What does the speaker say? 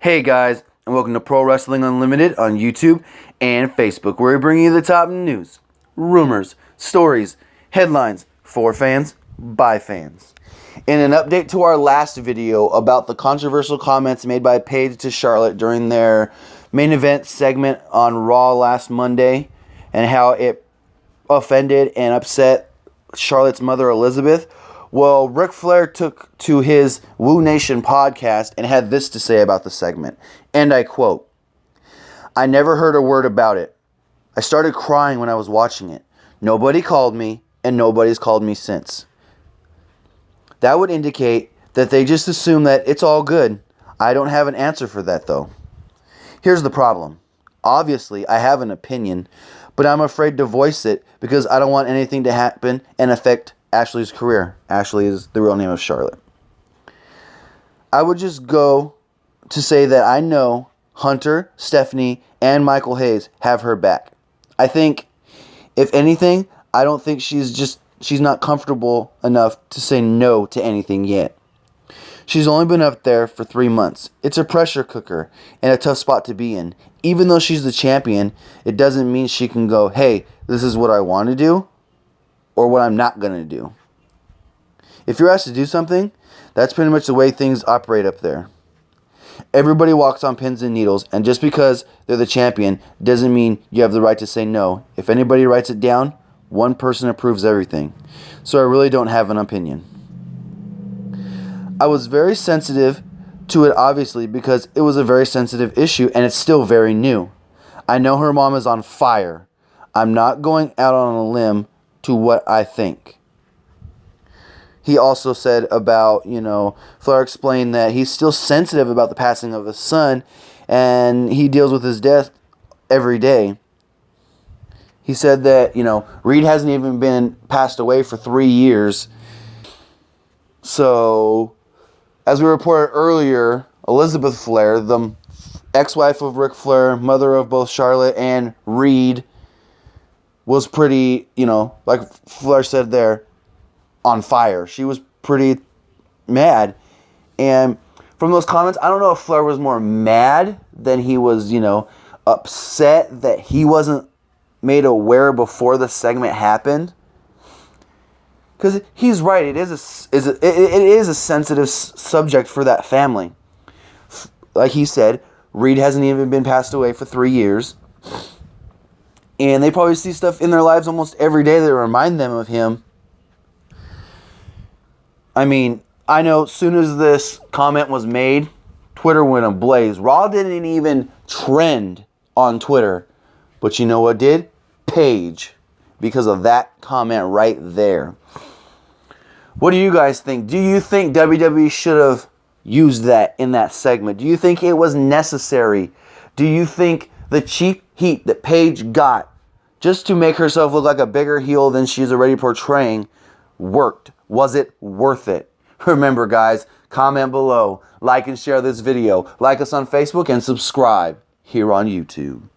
Hey guys, and welcome to Pro Wrestling Unlimited on YouTube and Facebook, where we bring you the top news, rumors, stories, headlines for fans, by fans. In an update to our last video about the controversial comments made by Paige to Charlotte during their main event segment on Raw last Monday, and how it offended and upset Charlotte's mother Elizabeth, well, Ric Flair took to his Woo Nation podcast and had this to say about the segment. And I quote, "I never heard a word about it. I started crying when I was watching it. Nobody called me, and nobody's called me since. That would indicate that they just assume that it's all good. I don't have an answer for that, though. Here's the problem. Obviously, I have an opinion, but I'm afraid to voice it because I don't want anything to happen and affect Ashley's career." Ashley is the real name of Charlotte. "I would just go to say that I know Hunter, Stephanie, and Michael Hayes have her back. I think, if anything, I don't think she's not comfortable enough to say no to anything yet. She's only been up there for 3 months. It's a pressure cooker and a tough spot to be in. Even though she's the champion, it doesn't mean she can go, hey, this is what I want to do, or what I'm not going to do. If you're asked to do something, that's pretty much the way things operate up there. Everybody walks on pins and needles, and just because they're the champion doesn't mean you have the right to say no. If anybody writes it down, one person approves everything. So I really don't have an opinion. I was very sensitive to it, obviously, because it was a very sensitive issue, and it's still very new. I know her mom is on fire. I'm not going out on a limb to what I think." He also said about, Flair explained that he's still sensitive about the passing of his son, and he deals with his death every day. He said that, Reed hasn't even been passed away for 3 years. So, as we reported earlier, Elizabeth Flair, the ex-wife of Ric Flair, mother of both Charlotte and Reed, was pretty, like Flair said there, on fire. She was pretty mad. And from those comments, I don't know if Flair was more mad than he was, upset that he wasn't made aware before the segment happened. Because he's right. It is a sensitive subject for that family. Like he said, Reed hasn't even been passed away for 3 years. And they probably see stuff in their lives almost every day that remind them of him. I mean, I know as soon as this comment was made, Twitter went ablaze. Raw didn't even trend on Twitter. But you know what did? Paige. Because of that comment right there. What do you guys think? Do you think WWE should have used that in that segment? Do you think it was necessary? Do you think the cheap heat that Paige got just to make herself look like a bigger heel than she's already portraying worked? Was it worth it? Remember, guys, comment below, like and share this video, like us on Facebook, and subscribe here on YouTube.